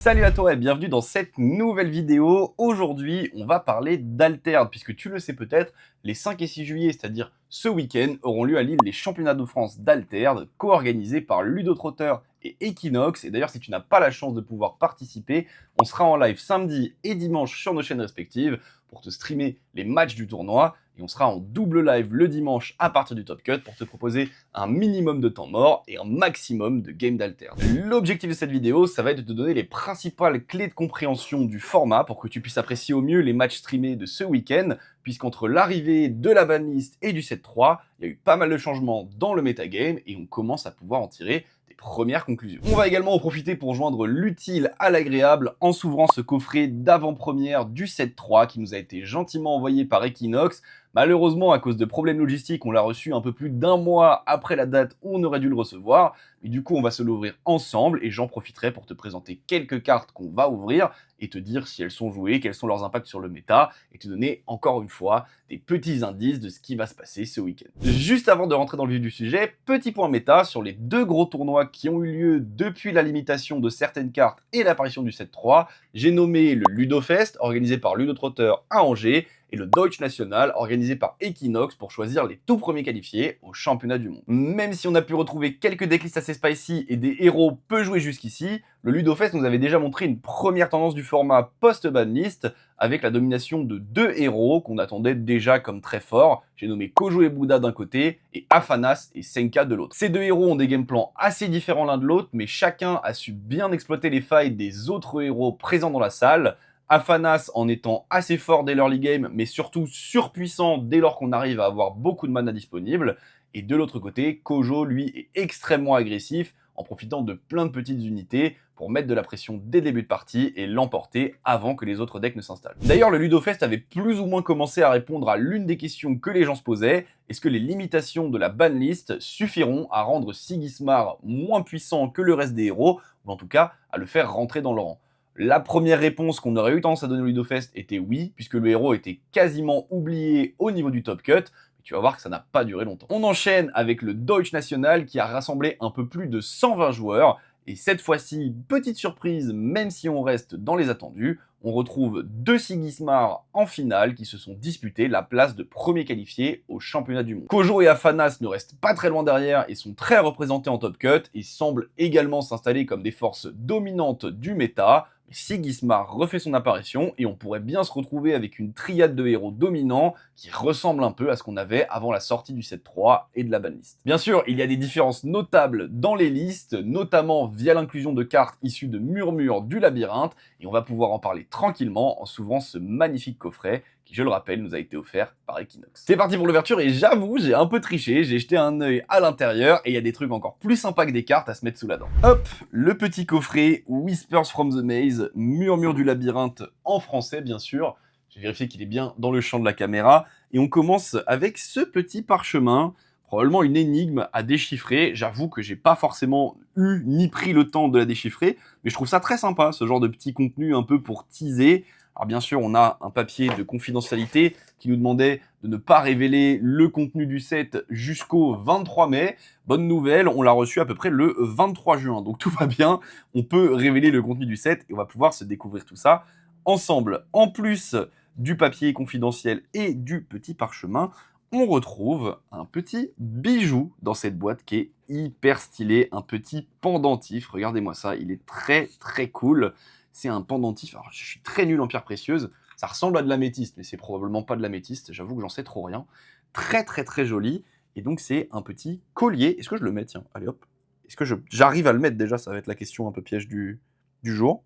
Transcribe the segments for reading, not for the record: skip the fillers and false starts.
Salut à toi et bienvenue dans cette nouvelle vidéo. Aujourd'hui, on va parler d'Alterne, puisque tu le sais peut-être, les 5 et 6 juillet, c'est-à-dire ce week-end, auront lieu à Lille les championnats de France d'Alterne, co-organisés par Ludotrotter et Equinox. Et d'ailleurs, si tu n'as pas la chance de pouvoir participer, on sera en live samedi et dimanche sur nos chaînes respectives pour te streamer les matchs du tournoi. Et on sera en double live le dimanche à partir du Top Cut pour te proposer un minimum de temps mort et un maximum de games d'Alterne. L'objectif de cette vidéo, ça va être de te donner les principales clés de compréhension du format pour que tu puisses apprécier au mieux les matchs streamés de ce week-end, puisqu'entre l'arrivée de la banlist et du 7-3, il y a eu pas mal de changements dans le metagame et on commence à pouvoir en tirer des premières conclusions. On va également en profiter pour joindre l'utile à l'agréable en s'ouvrant ce coffret d'avant-première du 7-3 qui nous a été gentiment envoyé par Equinox. Malheureusement, à cause de problèmes logistiques, on l'a reçu un peu plus d'un mois après la date où on aurait dû le recevoir. Et du coup, on va se l'ouvrir ensemble et j'en profiterai pour te présenter quelques cartes qu'on va ouvrir et te dire si elles sont jouées, quels sont leurs impacts sur le méta et te donner encore une fois des petits indices de ce qui va se passer ce week-end. Juste avant de rentrer dans le vif du sujet, petit point méta sur les deux gros tournois qui ont eu lieu depuis la limitation de certaines cartes et l'apparition du 7-3. J'ai nommé le Ludofest, organisé par Ludotrotter à Angers, et le Deutsch National, organisé par Equinox pour choisir les tout premiers qualifiés au championnat du monde. Même si on a pu retrouver quelques decklists assez spicy et des héros peu joués jusqu'ici, le Ludofest nous avait déjà montré une première tendance du format post-banlist, avec la domination de deux héros qu'on attendait déjà comme très forts. J'ai nommé Kojo et Bouddha d'un côté, et Afanas et Senka de l'autre. Ces deux héros ont des gameplans assez différents l'un de l'autre, mais chacun a su bien exploiter les failles des autres héros présents dans la salle. Afanas en étant assez fort dès l'early game, mais surtout surpuissant dès lors qu'on arrive à avoir beaucoup de mana disponible. Et de l'autre côté, Kojo, lui, est extrêmement agressif, en profitant de plein de petites unités pour mettre de la pression dès le début de partie et l'emporter avant que les autres decks ne s'installent. D'ailleurs, le Ludofest avait plus ou moins commencé à répondre à l'une des questions que les gens se posaient. Est-ce que les limitations de la banlist suffiront à rendre Sigismar moins puissant que le reste des héros, ou en tout cas à le faire rentrer dans le rang? La première réponse qu'on aurait eu tendance à donner au Ludofest était oui, puisque le héros était quasiment oublié au niveau du top cut, mais tu vas voir que ça n'a pas duré longtemps. On enchaîne avec le Deutsch National qui a rassemblé un peu plus de 120 joueurs, et cette fois-ci, petite surprise, même si on reste dans les attendus, on retrouve deux Sigismar en finale qui se sont disputés la place de premier qualifié au championnat du monde. Kojo et Afanas ne restent pas très loin derrière et sont très représentés en top cut et semblent également s'installer comme des forces dominantes du méta. Sigismar refait son apparition et on pourrait bien se retrouver avec une triade de héros dominants qui ressemble un peu à ce qu'on avait avant la sortie du 7-3 et de la banlist. Bien sûr, il y a des différences notables dans les listes, notamment via l'inclusion de cartes issues de Murmure du Labyrinthe, et on va pouvoir en parler tranquillement en s'ouvrant ce magnifique coffret qui, je le rappelle, nous a été offert par Equinox. C'est parti pour l'ouverture et j'avoue, j'ai un peu triché, j'ai jeté un œil à l'intérieur et il y a des trucs encore plus sympas que des cartes à se mettre sous la dent. Hop, le petit coffret Whispers from the Maze, Murmure du Labyrinthe en français bien sûr. J'ai vérifié qu'il est bien dans le champ de la caméra. Et on commence avec ce petit parchemin, probablement une énigme à déchiffrer. J'avoue que j'ai pas forcément eu ni pris le temps de la déchiffrer, mais je trouve ça très sympa, ce genre de petit contenu un peu pour teaser. Alors bien sûr, on a un papier de confidentialité qui nous demandait de ne pas révéler le contenu du set jusqu'au 23 mai. Bonne nouvelle, on l'a reçu à peu près le 23 juin, donc tout va bien. On peut révéler le contenu du set et on va pouvoir se découvrir tout ça ensemble. En plus du papier confidentiel et du petit parchemin, on retrouve un petit bijou dans cette boîte qui est hyper stylé, un petit pendentif. Regardez-moi ça, il est très très cool. C'est un pendentif, alors je suis très nul en pierre précieuse, ça ressemble à de l'améthyste, mais c'est probablement pas de l'améthyste, j'avoue que j'en sais trop rien. Très très très joli, et donc c'est un petit collier. Est-ce que je le mets, tiens, allez hop. Est-ce que j'arrive à le mettre déjà? Ça va être la question un peu piège du jour.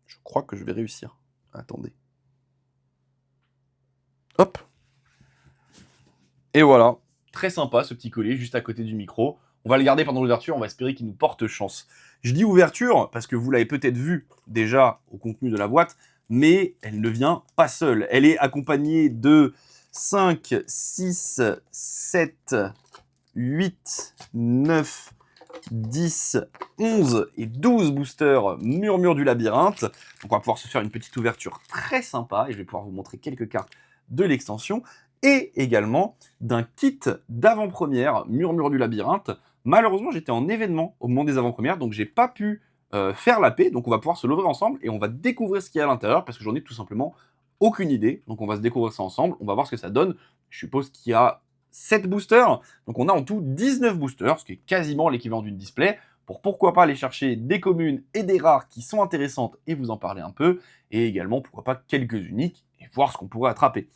Je crois que je vais réussir. Attendez. Hop. Et voilà, très sympa ce petit collier juste à côté du micro. On va le garder pendant l'ouverture, on va espérer qu'il nous porte chance. Je dis ouverture parce que vous l'avez peut-être vu déjà au contenu de la boîte, mais elle ne vient pas seule. Elle est accompagnée de 5, 6, 7, 8, 9, 10, 11 et 12 boosters Murmure du Labyrinthe. Donc on va pouvoir se faire une petite ouverture très sympa et je vais pouvoir vous montrer quelques cartes de l'extension et également d'un kit d'avant-première Murmure du Labyrinthe. Malheureusement, j'étais en événement au moment des avant-premières, donc j'ai pas pu faire la paix. Donc on va pouvoir se l'ouvrir ensemble et on va découvrir ce qu'il y a à l'intérieur parce que j'en ai tout simplement aucune idée. Donc on va se découvrir ça ensemble, on va voir ce que ça donne. Je suppose qu'il y a 7 boosters, donc on a en tout 19 boosters, ce qui est quasiment l'équivalent d'une display, pour pourquoi pas aller chercher des communes et des rares qui sont intéressantes et vous en parler un peu, et également pourquoi pas quelques uniques et voir ce qu'on pourrait attraper.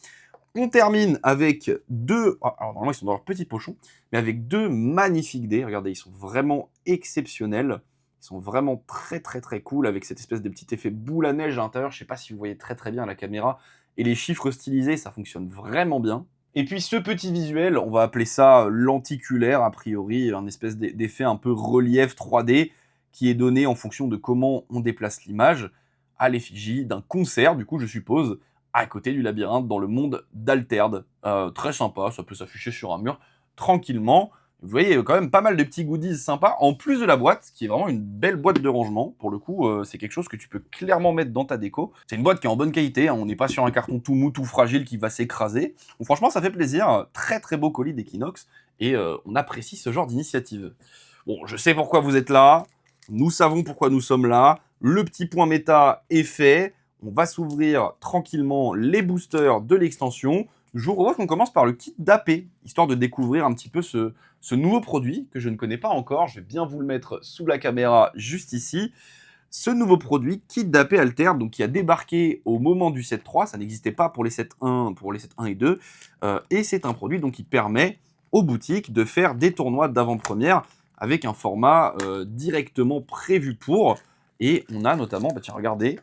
On termine avec deux, alors normalement ils sont dans leur petit pochon, mais avec deux magnifiques dés, regardez, ils sont vraiment exceptionnels, ils sont vraiment très très très cool avec cette espèce de petit effet boule à neige à l'intérieur, je sais pas si vous voyez très très bien à la caméra, et les chiffres stylisés, ça fonctionne vraiment bien. Et puis ce petit visuel, on va appeler ça lenticulaire, a priori, un espèce d'effet un peu relief 3D qui est donné en fonction de comment on déplace l'image à l'effigie d'un concert, du coup je suppose, à côté du labyrinthe dans le monde d'Alterd. Très sympa, ça peut s'afficher sur un mur tranquillement. Vous voyez, il y a quand même pas mal de petits goodies sympas, en plus de la boîte, qui est vraiment une belle boîte de rangement. Pour le coup, c'est quelque chose que tu peux clairement mettre dans ta déco. C'est une boîte qui est en bonne qualité, hein, on n'est pas sur un carton tout mou, tout fragile qui va s'écraser. Donc franchement, ça fait plaisir. Très très beau colis d'Equinox, et on apprécie ce genre d'initiative. Bon, je sais pourquoi vous êtes là, nous savons pourquoi nous sommes là, le petit point méta est fait, on va s'ouvrir tranquillement les boosters de l'extension. Je vous propose qu'on commence par le kit d'AP, histoire de découvrir un petit peu ce nouveau produit que je ne connais pas encore. Je vais bien vous le mettre sous la caméra juste ici. Ce nouveau produit, kit d'AP Alter, donc qui a débarqué au moment du set 3, ça n'existait pas pour les sets 1, pour les sets 1 et 2, et c'est un produit donc, qui permet aux boutiques de faire des tournois d'avant-première avec un format directement prévu pour, et on a notamment, bah tiens regardez,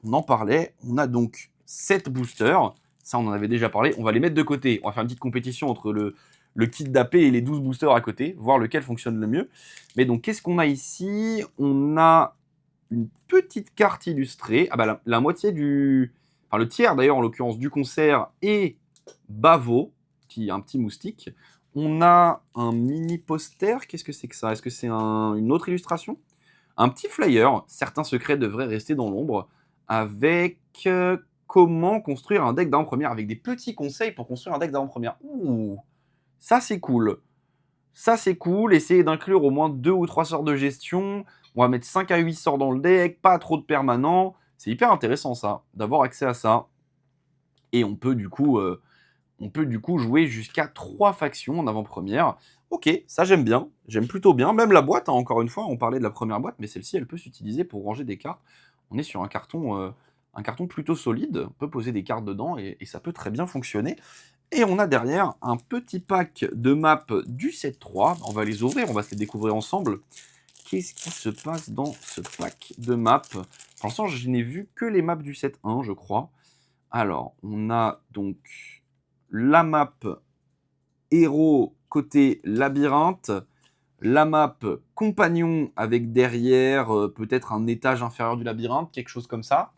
on en parlait, on a donc 7 boosters, ça on en avait déjà parlé, on va les mettre de côté, on va faire une petite compétition entre le kit d'AP et les 12 boosters à côté, voir lequel fonctionne le mieux. Mais donc qu'est-ce qu'on a ici? On a une petite carte illustrée, ah bah la moitié du... Enfin le tiers d'ailleurs en l'occurrence du concert et Bavo, qui est un petit moustique. On a un mini poster, qu'est-ce que c'est que ça? Est-ce que c'est une autre illustration? Un petit flyer, certains secrets devraient rester dans l'ombre, avec comment construire un deck d'avant-première, avec des petits conseils pour construire un deck d'avant-première. Ouh, ça c'est cool. Ça c'est cool, essayez d'inclure au moins 2 ou 3 sorts de gestion. On va mettre 5 à 8 sorts dans le deck, pas trop de permanents. C'est hyper intéressant ça, d'avoir accès à ça. Et on peut du coup jouer jusqu'à 3 factions en avant-première. Ok, ça j'aime bien, j'aime plutôt bien. Même la boîte, hein, encore une fois, on parlait de la première boîte, mais celle-ci, elle peut s'utiliser pour ranger des cartes. On est sur un carton plutôt solide, on peut poser des cartes dedans et ça peut très bien fonctionner. Et on a derrière un petit pack de maps du set 3. On va les ouvrir, on va se les découvrir ensemble. Qu'est-ce qui se passe dans ce pack de maps? Pour l'instant, je n'ai vu que les maps du set 1, je crois. Alors, on a donc la map héros côté labyrinthe, la map compagnon avec derrière peut-être un étage inférieur du labyrinthe, quelque chose comme ça.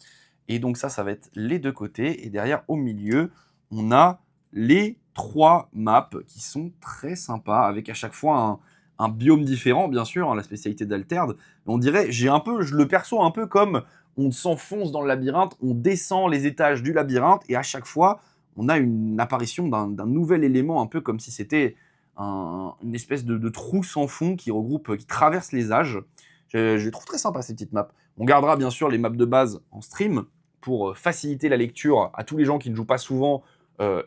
Et donc ça va être les deux côtés. Et derrière, au milieu, on a les 3 maps qui sont très sympas, avec à chaque fois un biome différent, bien sûr, hein, la spécialité d'Alterd. On dirait, je le perçois un peu comme on s'enfonce dans le labyrinthe, on descend les étages du labyrinthe, et à chaque fois, on a une apparition d'un nouvel élément, un peu comme si c'était une espèce de trou sans fond qui regroupe, qui traverse les âges. Je les trouve très sympas, ces petites maps. On gardera bien sûr les maps de base en stream pour faciliter la lecture à tous les gens qui ne jouent pas souvent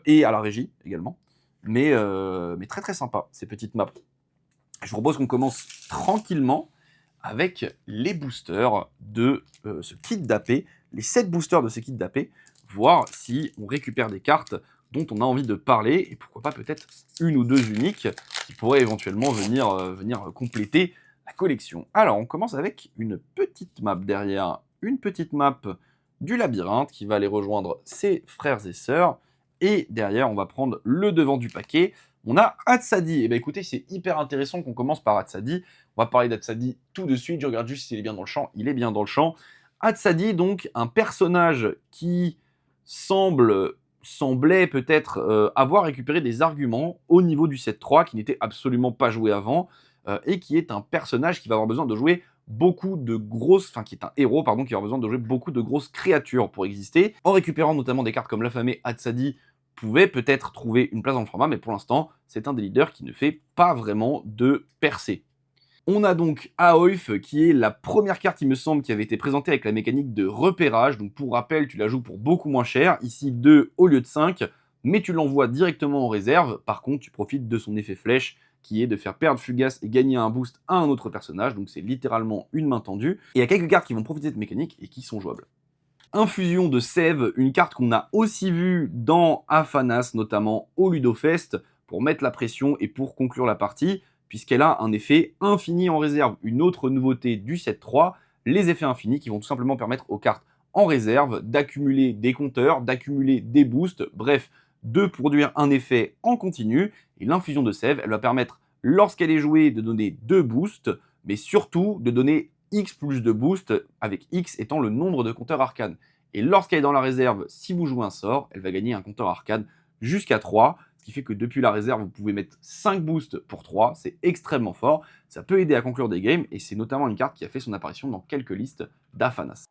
et à la régie également. Mais très très sympa, ces petites maps. Je vous propose qu'on commence tranquillement avec les boosters de ce kit d'AP, les 7 boosters de ce kit d'AP, voir si on récupère des cartes dont on a envie de parler, et pourquoi pas peut-être une ou deux uniques qui pourraient éventuellement venir compléter la collection. Alors, on commence avec une petite map derrière, une petite map du labyrinthe qui va aller rejoindre ses frères et sœurs, et derrière, on va prendre le devant du paquet. On a Hatsadi. Et bien écoutez, c'est hyper intéressant qu'on commence par Hatsadi. On va parler d'Hatsadi tout de suite. Je regarde juste s'il est bien dans le champ. Il est bien dans le champ. Hatsadi, donc, un personnage qui semblait peut-être avoir récupéré des arguments au niveau du set 3 qui n'était absolument pas joué avant et qui est un personnage qui va avoir besoin de jouer beaucoup de grosses, enfin qui est un héros pardon, qui va avoir besoin de jouer beaucoup de grosses créatures pour exister, en récupérant notamment des cartes comme l'affamé Hatsadi pouvait peut-être trouver une place dans le format, mais pour l'instant, c'est un des leaders qui ne fait pas vraiment de percée. On a donc Aoif, qui est la première carte, il me semble, qui avait été présentée avec la mécanique de repérage. Donc pour rappel, tu la joues pour beaucoup moins cher, ici 2 au lieu de 5, mais tu l'envoies directement en réserve. Par contre, tu profites de son effet flèche, qui est de faire perdre Fugace et gagner un boost à un autre personnage. Donc c'est littéralement une main tendue. Et il y a quelques cartes qui vont profiter de cette mécanique et qui sont jouables. Infusion de Sève, une carte qu'on a aussi vue dans Afanas, notamment au Ludofest, pour mettre la pression et pour conclure la partie, puisqu'elle a un effet infini en réserve. Une autre nouveauté du set 3, les effets infinis qui vont tout simplement permettre aux cartes en réserve d'accumuler des compteurs, d'accumuler des boosts, bref, de produire un effet en continu. Et l'infusion de Sève, elle va permettre, lorsqu'elle est jouée, de donner 2 boosts, mais surtout de donner X plus de boost, avec X étant le nombre de compteurs arcanes. Et lorsqu'elle est dans la réserve, si vous jouez un sort, elle va gagner un compteur arcane jusqu'à 3, ce qui fait que depuis la réserve, vous pouvez mettre 5 boosts pour 3, c'est extrêmement fort, ça peut aider à conclure des games, et c'est notamment une carte qui a fait son apparition dans quelques listes d'Afanas.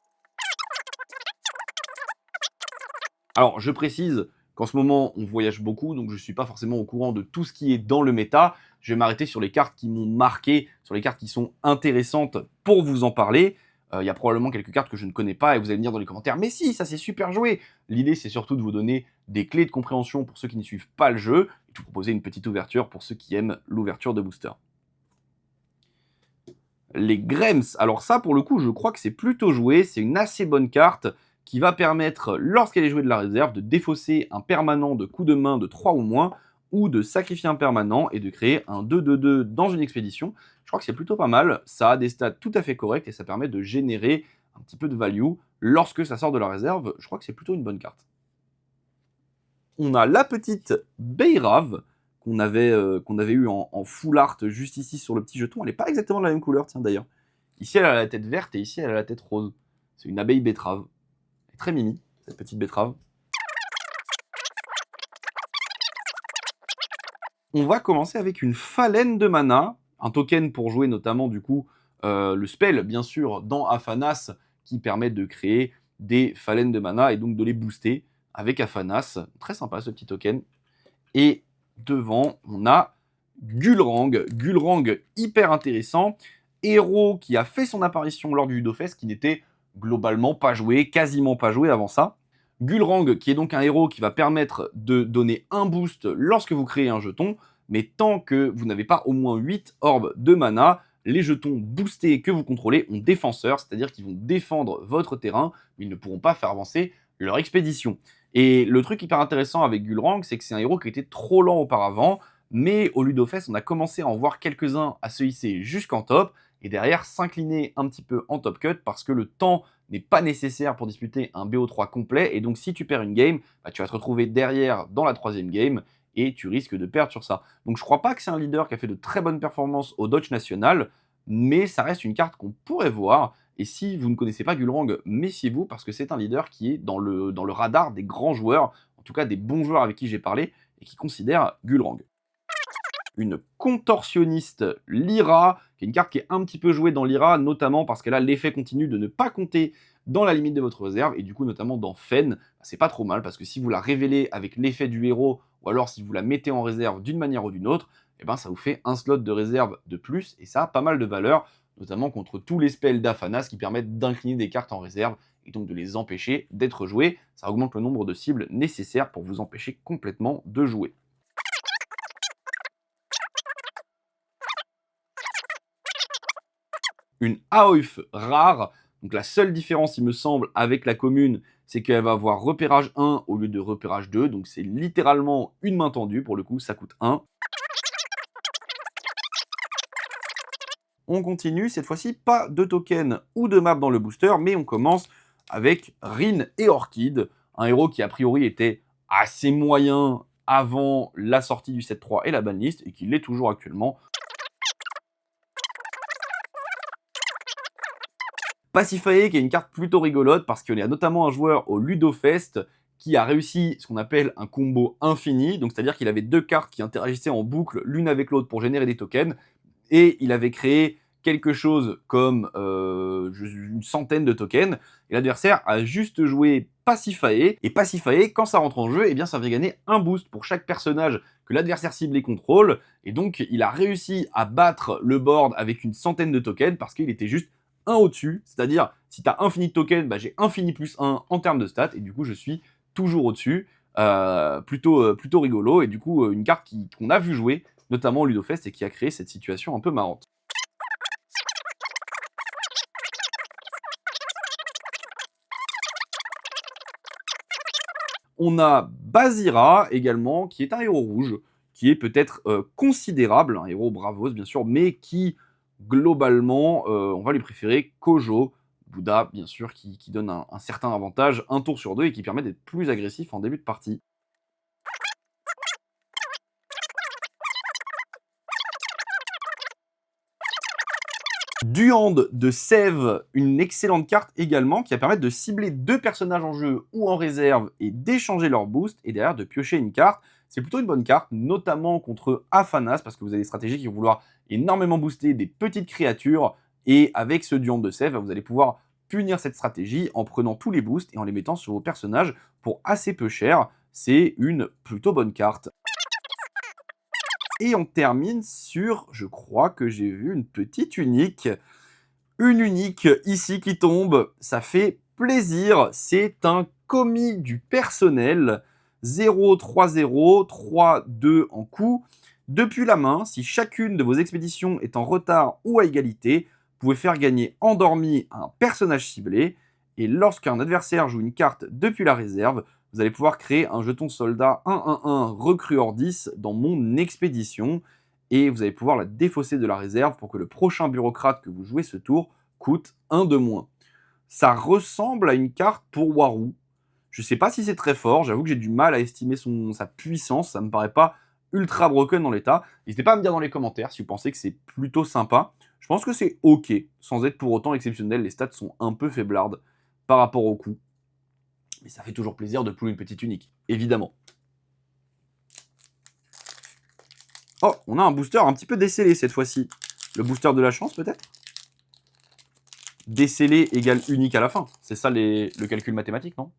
Alors, je précise qu'en ce moment, on voyage beaucoup, donc je ne suis pas forcément au courant de tout ce qui est dans le méta. Je vais m'arrêter sur les cartes qui m'ont marqué, sur les cartes qui sont intéressantes pour vous en parler. Il y a probablement quelques cartes que je ne connais pas et vous allez me dire dans les commentaires « Mais si, ça c'est super joué !» L'idée, c'est surtout de vous donner des clés de compréhension pour ceux qui ne suivent pas le jeu et de vous proposer une petite ouverture pour ceux qui aiment l'ouverture de booster. Les Grems, alors ça, pour le coup, je crois que c'est plutôt joué. C'est une assez bonne carte qui va permettre, lorsqu'elle est jouée de la réserve, de défausser un permanent de coup de main de 3 ou moins, ou de sacrifier un permanent et de créer un 2-2-2 dans une expédition. Je crois que c'est plutôt pas mal, ça a des stats tout à fait corrects et ça permet de générer un petit peu de value lorsque ça sort de la réserve. Je crois que c'est plutôt une bonne carte. On a la petite Beirav qu'on avait eu en full art juste ici sur le petit jeton. Elle n'est pas exactement de la même couleur, tiens d'ailleurs. Ici elle a la tête verte et ici elle a la tête rose. C'est une abeille betterave. Elle est très mimi, cette petite betterave. On va commencer avec une phalène de mana, un token pour jouer notamment du coup le spell, bien sûr, dans Afanas, qui permet de créer des phalènes de mana et donc de les booster avec Afanas. Très sympa ce petit token. Et devant, on a Gulrang. Gulrang, hyper intéressant. Héros qui a fait son apparition lors du Ludofest, qui n'était globalement pas joué, quasiment pas joué avant ça. Gulrang, qui est donc un héros qui va permettre de donner un boost lorsque vous créez un jeton, mais tant que vous n'avez pas au moins 8 orbes de mana, les jetons boostés que vous contrôlez ont défenseur, c'est-à-dire qu'ils vont défendre votre terrain, mais ils ne pourront pas faire avancer leur expédition. Et le truc hyper intéressant avec Gulrang, c'est que c'est un héros qui était trop lent auparavant, mais au Ludofest, on a commencé à en voir quelques-uns à se hisser jusqu'en top, et derrière s'incliner un petit peu en top cut, parce que le temps n'est pas nécessaire pour disputer un BO3 complet, et donc si tu perds une game, bah, tu vas te retrouver derrière dans la troisième game, et tu risques de perdre sur ça. Donc je crois pas que c'est un leader qui a fait de très bonnes performances au Dodge national, mais ça reste une carte qu'on pourrait voir, et si vous ne connaissez pas Gulrang, méfiez-vous, parce que c'est un leader qui est dans le radar des grands joueurs, en tout cas des bons joueurs avec qui j'ai parlé, et qui considèrent Gulrang. Une contorsionniste Lyra, qui est une carte qui est un petit peu jouée dans Lyra, notamment parce qu'elle a l'effet continu de ne pas compter dans la limite de votre réserve, et du coup notamment dans Fen, c'est pas trop mal, parce que si vous la révélez avec l'effet du héros, ou alors si vous la mettez en réserve d'une manière ou d'une autre, eh ben ça vous fait un slot de réserve de plus, et ça a pas mal de valeur, notamment contre tous les spells d'Afanas qui permettent d'incliner des cartes en réserve, et donc de les empêcher d'être jouées. Ça augmente le nombre de cibles nécessaires pour vous empêcher complètement de jouer. Une Aoif rare, donc la seule différence, il me semble, avec la commune, c'est qu'elle va avoir repérage 1 au lieu de repérage 2, donc c'est littéralement une main tendue, pour le coup, ça coûte 1. On continue, cette fois-ci, pas de token ou de map dans le booster, mais on commence avec Rin et Orchid, un héros qui a priori était assez moyen avant la sortie du 7.3 et la banlist, et qui l'est toujours actuellement. Pacifae, qui est une carte plutôt rigolote, parce qu'il y a notamment un joueur au Ludofest qui a réussi ce qu'on appelle un combo infini, donc c'est-à-dire qu'il avait deux cartes qui interagissaient en boucle l'une avec l'autre pour générer des tokens, et il avait créé quelque chose comme une centaine de tokens, et l'adversaire a juste joué Pacifae, et Pacifae, quand ça rentre en jeu, eh bien ça vient gagner un boost pour chaque personnage que l'adversaire ciblé contrôle, et donc il a réussi à battre le board avec une centaine de tokens parce qu'il était juste un au-dessus, c'est-à-dire si tu as infini de tokens, bah, j'ai infini plus 1 en termes de stats, et du coup je suis toujours au-dessus, plutôt rigolo, et du coup une carte qu'on a vu jouer, notamment au Ludofest, et qui a créé cette situation un peu marrante. On a Basira également, qui est un héros rouge, qui est peut-être considérable, un héros Bravos bien sûr, mais qui globalement, on va lui préférer Kojo, Bouddha bien sûr, qui donne un certain avantage, un tour sur deux, et qui permet d'être plus agressif en début de partie. Duand de Sève, une excellente carte également, qui va permettre de cibler 2 personnages en jeu ou en réserve et d'échanger leur boost, et derrière de piocher une carte. C'est plutôt une bonne carte, notamment contre Afanas, parce que vous avez des stratégies qui vont vouloir énormément booster des petites créatures, et avec ce Duand de Sève, vous allez pouvoir punir cette stratégie en prenant tous les boosts et en les mettant sur vos personnages pour assez peu cher. C'est une plutôt bonne carte. Et on termine sur, je crois que j'ai vu une petite unique. Une unique ici qui tombe, ça fait plaisir. C'est un commis du personnel. 0-3-0, 3-2 en coup. Depuis la main, si chacune de vos expéditions est en retard ou à égalité, vous pouvez faire gagner endormi à un personnage ciblé. Et lorsqu'un adversaire joue une carte depuis la réserve, vous allez pouvoir créer un jeton soldat 1-1-1 recrue hors 10 dans mon expédition. Et vous allez pouvoir la défausser de la réserve pour que le prochain bureaucrate que vous jouez ce tour coûte 1 de moins. Ça ressemble à une carte pour Waru. Je ne sais pas si c'est très fort, j'avoue que j'ai du mal à estimer sa puissance, ça me paraît pas ultra broken dans l'état. N'hésitez pas à me dire dans les commentaires si vous pensez que c'est plutôt sympa. Je pense que c'est ok, sans être pour autant exceptionnel, les stats sont un peu faiblardes par rapport au coût. Mais ça fait toujours plaisir de pouler une petite unique, évidemment. Oh, on a un booster un petit peu décellé cette fois-ci. Le booster de la chance peut-être? Décellé égale unique à la fin. C'est ça le calcul mathématique, non?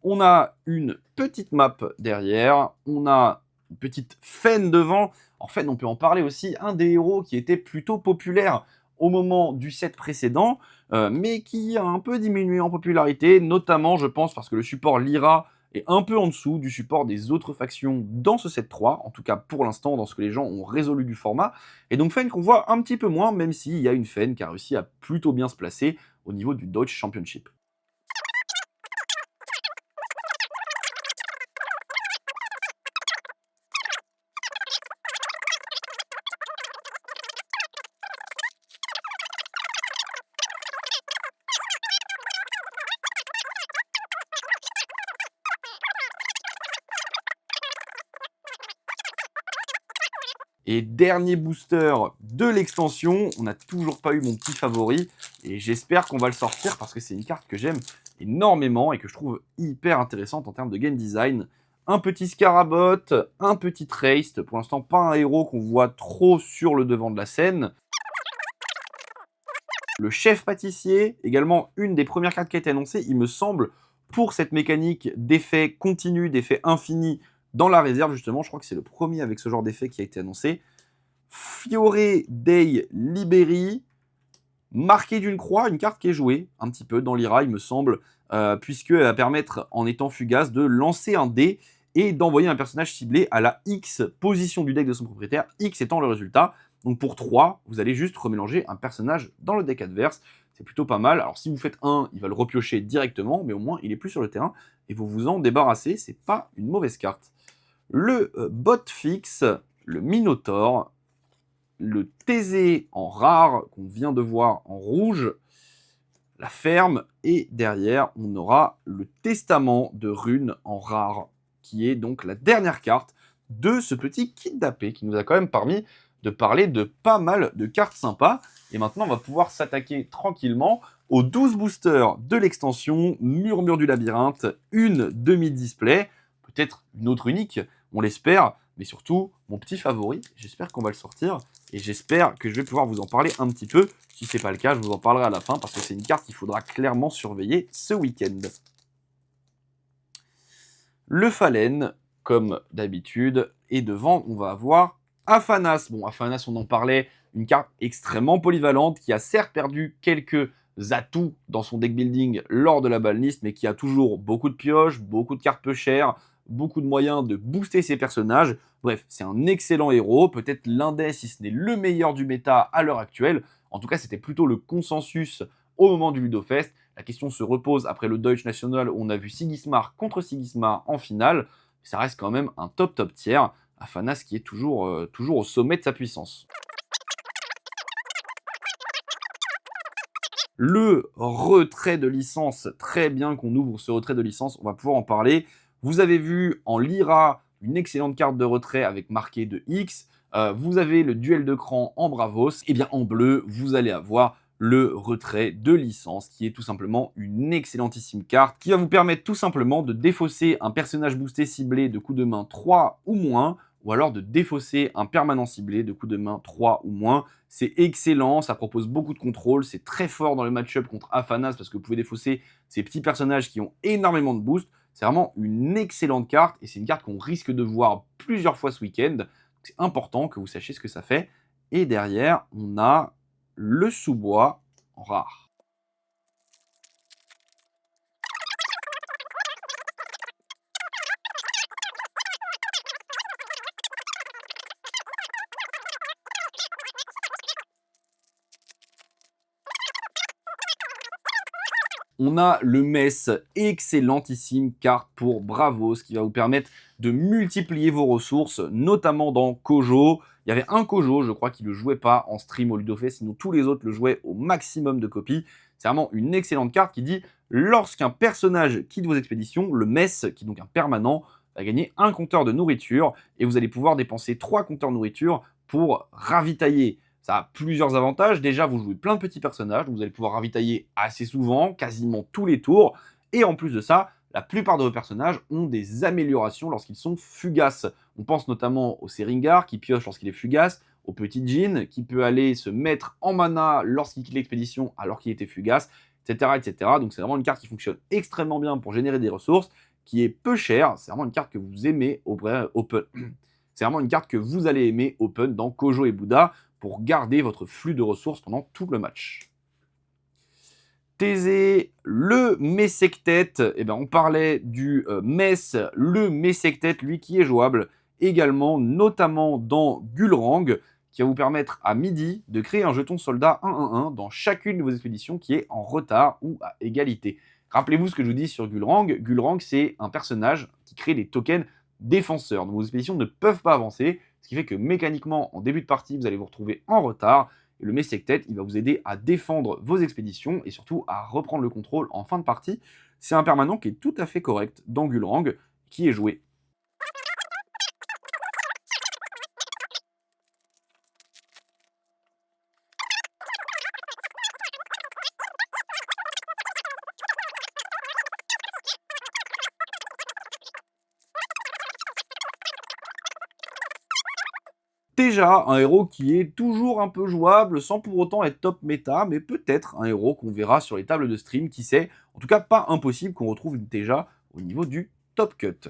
On a une petite map derrière, on a une petite Fen devant. En fait, on peut en parler aussi, un des héros qui était plutôt populaire au moment du set précédent, mais qui a un peu diminué en popularité, notamment, je pense, parce que le support Lyra est un peu en dessous du support des autres factions dans ce set 3, en tout cas pour l'instant, dans ce que les gens ont résolu du format. Et donc Fen qu'on voit un petit peu moins, même s'il y a une Fen qui a réussi à plutôt bien se placer au niveau du Deutsche Championship. Et dernier booster de l'extension, on n'a toujours pas eu mon petit favori, et j'espère qu'on va le sortir parce que c'est une carte que j'aime énormément et que je trouve hyper intéressante en termes de game design. Un petit Scarabot, un petit Traced, pour l'instant pas un héros qu'on voit trop sur le devant de la scène. Le chef pâtissier, également une des premières cartes qui a été annoncée, il me semble, pour cette mécanique d'effet continu, d'effet infini dans la réserve, justement. Je crois que c'est le premier avec ce genre d'effet qui a été annoncé. Fiore dei Liberi, marqué d'une croix, une carte qui est jouée un petit peu dans l'IRA, il me semble, puisqu'elle va permettre, en étant fugace, de lancer un dé et d'envoyer un personnage ciblé à la X position du deck de son propriétaire, X étant le résultat. Donc pour 3, vous allez juste remélanger un personnage dans le deck adverse. C'est plutôt pas mal. Alors si vous faites 1, il va le repiocher directement, mais au moins il est plus sur le terrain et vous vous en débarrassez. C'est pas une mauvaise carte. Le bot fixe, le Minotaur, le Thésée en rare qu'on vient de voir en rouge, la ferme, et derrière on aura le Testament de Rune en rare, qui est donc la dernière carte de ce petit kit d'AP qui nous a quand même permis de parler de pas mal de cartes sympas. Et maintenant on va pouvoir s'attaquer tranquillement aux 12 boosters de l'extension, Murmure du Labyrinthe, une demi-display, peut-être une autre unique, on l'espère, mais surtout mon petit favori. J'espère qu'on va le sortir et j'espère que je vais pouvoir vous en parler un petit peu. Si ce n'est pas le cas, je vous en parlerai à la fin parce que c'est une carte qu'il faudra clairement surveiller ce week-end. Le Fallen, comme d'habitude, Et devant, on va avoir Afanas. Bon, Afanas, on en parlait, une carte extrêmement polyvalente qui a certes perdu quelques atouts dans son deck building lors de la banlist, mais qui a toujours beaucoup de pioches, beaucoup de cartes peu chères, beaucoup de moyens de booster ses personnages. Bref, c'est un excellent héros, peut-être l'un des, si ce n'est le meilleur du méta à l'heure actuelle. En tout cas, c'était plutôt le consensus au moment du Ludofest. La question se repose après le Deutsche National où on a vu Sigismar contre Sigismar en finale. Ça reste quand même un top tiers. Afanas qui est toujours au sommet de sa puissance. Le retrait de licence, très bien qu'on ouvre ce retrait de licence, on va pouvoir en parler. Vous avez vu en Lyra une excellente carte de retrait avec marqué de X. Vous avez le duel de cran en Bravos. Et bien en bleu, vous allez avoir le retrait de licence, qui est tout simplement une excellentissime carte, qui va vous permettre tout simplement de défausser un personnage boosté ciblé de coup de main 3 ou moins, ou alors de défausser un permanent ciblé de coup de main 3 ou moins. C'est excellent, ça propose beaucoup de contrôle, c'est très fort dans le match-up contre Afanas parce que vous pouvez défausser ces petits personnages qui ont énormément de boost. C'est vraiment une excellente carte et c'est une carte qu'on risque de voir plusieurs fois ce week-end. C'est important que vous sachiez ce que ça fait. Et derrière, on a le sous-bois en rare. On a le Mess, excellentissime carte pour Bravos, qui va vous permettre de multiplier vos ressources, notamment dans Kojo. Il y avait un Kojo, je crois, qui ne le jouait pas en stream au Ludofest, sinon tous les autres le jouaient au maximum de copies. C'est vraiment une excellente carte qui dit « Lorsqu'un personnage quitte vos expéditions, le Mess, qui est donc un permanent, va gagner un compteur de nourriture, et vous allez pouvoir dépenser 3 compteurs de nourriture pour ravitailler. » Ça a plusieurs avantages. Déjà, vous jouez plein de petits personnages, donc vous allez pouvoir ravitailler assez souvent, quasiment tous les tours. Et en plus de ça, la plupart de vos personnages ont des améliorations lorsqu'ils sont fugaces. On pense notamment au Seringar qui pioche lorsqu'il est fugace, au petit Jin qui peut aller se mettre en mana lorsqu'il quitte l'expédition alors qu'il était fugace, etc. Donc c'est vraiment une carte qui fonctionne extrêmement bien pour générer des ressources, qui est peu chère. C'est vraiment une carte que vous aimez au vrai open. C'est vraiment une carte que vous allez aimer open dans Kojo et Bouddha pour garder votre flux de ressources pendant tout le match. Thésée, le Messectet, eh ben on parlait du Mess, le Messectet, lui qui est jouable également, notamment dans Gulrang, qui va vous permettre à midi de créer un jeton soldat 1-1-1 dans chacune de vos expéditions qui est en retard ou à égalité. Rappelez-vous ce que je vous dis sur Gulrang. Gulrang, c'est un personnage qui crée des tokens défenseurs. Donc vos expéditions ne peuvent pas avancer, ce qui fait que mécaniquement, en début de partie, vous allez vous retrouver en retard. Et le Messectet, il va vous aider à défendre vos expéditions et surtout à reprendre le contrôle en fin de partie. C'est un permanent qui est tout à fait correct dans Gulrang, qui est joué. Déjà, un héros qui est toujours un peu jouable, sans pour autant être top méta, mais peut-être un héros qu'on verra sur les tables de stream, qui sait. En tout cas, pas impossible qu'on retrouve déjà au niveau du top cut.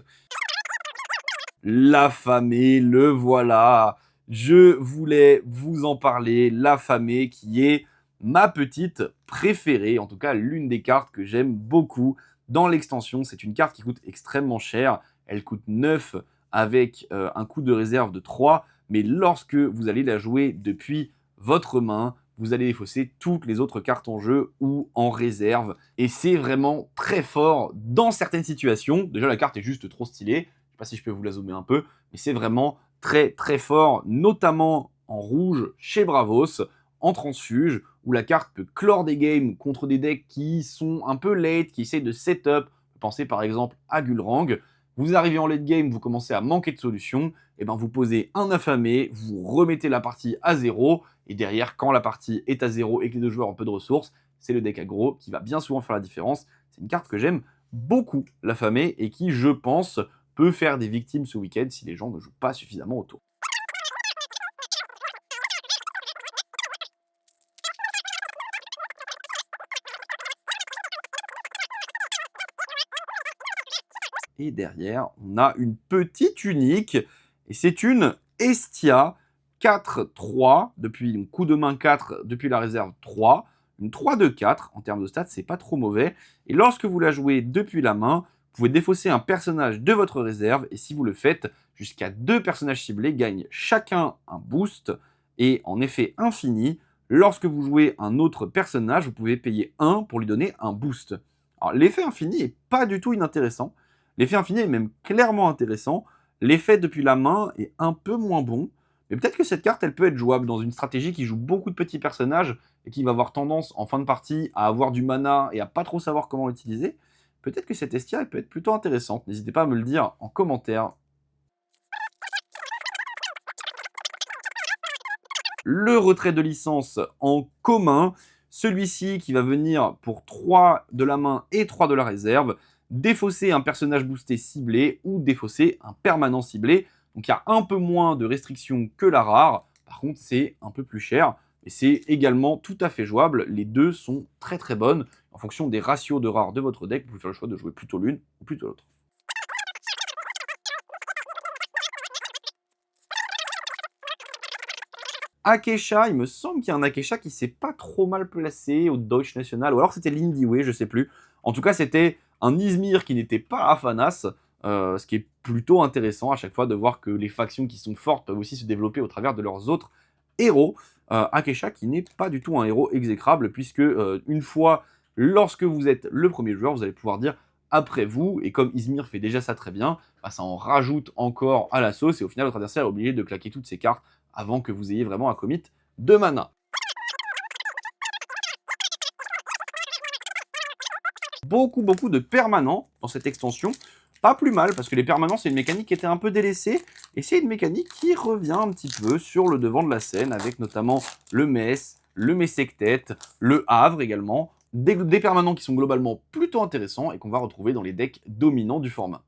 L'affamé, le voilà. Je voulais vous en parler, l'affamé qui est ma petite préférée, en tout cas l'une des cartes que j'aime beaucoup dans l'extension. C'est une carte qui coûte extrêmement cher, elle coûte 9 avec un coût de réserve de 3, mais lorsque vous allez la jouer depuis votre main, vous allez défausser toutes les autres cartes en jeu ou en réserve. Et c'est vraiment très fort dans certaines situations. Déjà, la carte est juste trop stylée. Je ne sais pas si je peux vous la zoomer un peu, mais c'est vraiment très fort, notamment en rouge chez Bravos, en transfuge, où la carte peut clore des games contre des decks qui sont un peu late, qui essayent de setup. Pensez par exemple à Gulrang. Vous arrivez en late game, vous commencez à manquer de solutions, et ben vous posez un affamé, vous remettez la partie à 0, et derrière, quand la partie est à 0 et que les deux joueurs ont peu de ressources, c'est le deck aggro qui va bien souvent faire la différence. C'est une carte que j'aime beaucoup, l'affamé, et qui, je pense, peut faire des victimes ce week-end si les gens ne jouent pas suffisamment autour. Et derrière, on a une petite unique. Et c'est une Estia 4-3, depuis une coup de main 4, depuis la réserve 3, une 3-2-4, en termes de stats, c'est pas trop mauvais. Et lorsque vous la jouez depuis la main, vous pouvez défausser un personnage de votre réserve, et si vous le faites, jusqu'à 2 personnages ciblés gagnent chacun un boost, et en effet infini, lorsque vous jouez un autre personnage, vous pouvez payer 1 pour lui donner un boost. Alors l'effet infini est pas du tout inintéressant, l'effet infini est même clairement intéressant, l'effet depuis la main est un peu moins bon, mais peut-être que cette carte, elle peut être jouable dans une stratégie qui joue beaucoup de petits personnages et qui va avoir tendance, en fin de partie, à avoir du mana et à pas trop savoir comment l'utiliser. Peut-être que cette Estia, elle peut être plutôt intéressante. N'hésitez pas à me le dire en commentaire. Le retrait de licence en commun, celui-ci qui va venir pour 3 de la main et 3 de la réserve, défausser un personnage boosté ciblé ou défausser un permanent ciblé. Donc il y a un peu moins de restrictions que la rare, par contre c'est un peu plus cher, et c'est également tout à fait jouable. Les deux sont très très bonnes. En fonction des ratios de rares de votre deck, vous pouvez faire le choix de jouer plutôt l'une ou plutôt l'autre. Akecha, il me semble qu'il y a un Akecha qui s'est pas trop mal placé au Deutsche National, ou alors c'était l'Indieway, je sais plus. En tout cas, c'était un Izmir qui n'était pas à Fanas, ce qui est plutôt intéressant à chaque fois de voir que les factions qui sont fortes peuvent aussi se développer au travers de leurs autres héros. Akecha qui n'est pas du tout un héros exécrable, puisque une fois, lorsque vous êtes le premier joueur, vous allez pouvoir dire après vous, et comme Izmir fait déjà ça très bien, bah, ça en rajoute encore à la sauce, et au final, votre adversaire est obligé de claquer toutes ses cartes avant que vous ayez vraiment un commit de mana. Beaucoup de permanents dans cette extension. Pas plus mal, parce que les permanents, c'est une mécanique qui était un peu délaissée, et c'est une mécanique qui revient un petit peu sur le devant de la scène, avec notamment le Metz, le Messectet, le Havre également, des permanents qui sont globalement plutôt intéressants et qu'on va retrouver dans les decks dominants du format.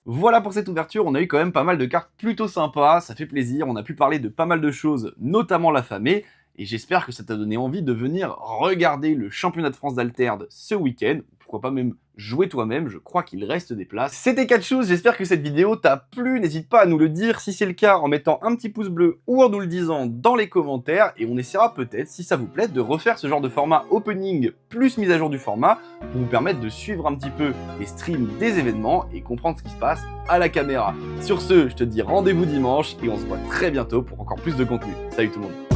Voilà pour cette ouverture, on a eu quand même pas mal de cartes plutôt sympas, ça fait plaisir, on a pu parler de pas mal de choses, notamment l'affamé, et j'espère que ça t'a donné envie de venir regarder le championnat de France d'Alterd ce week-end, pourquoi pas même jouer toi-même, je crois qu'il reste des places. C'était 4 choses, j'espère que cette vidéo t'a plu, n'hésite pas à nous le dire si c'est le cas en mettant un petit pouce bleu ou en nous le disant dans les commentaires, et on essaiera peut-être, si ça vous plaît, de refaire ce genre de format opening plus mise à jour du format, pour vous permettre de suivre un petit peu les streams des événements et comprendre ce qui se passe à la caméra. Sur ce, je te dis rendez-vous dimanche, et on se voit très bientôt pour encore plus de contenu. Salut tout le monde.